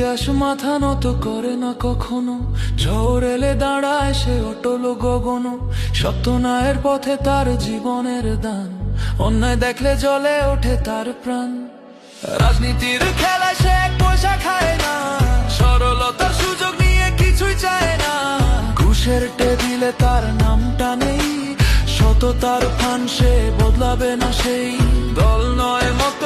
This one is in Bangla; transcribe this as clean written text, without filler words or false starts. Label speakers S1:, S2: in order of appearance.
S1: ইতিহাস মাথা নত করে না কখনো, ঝড় এলে দাঁড়ায় সে অটল গগন। সত্যনায়ের পথে তার জীবনের দান, অন্যায় দেখলে জ্বলে ওঠে তার প্রাণ। রাজনীতির খেলায় সে এক পয়সা খায় না, সরলতার সুযোগ নিয়ে কিছুই চায় না। ঘুষের টেবিলে তার নামটা নেই, সততার ফান সে বদলাবে না সেই। দল নয় মত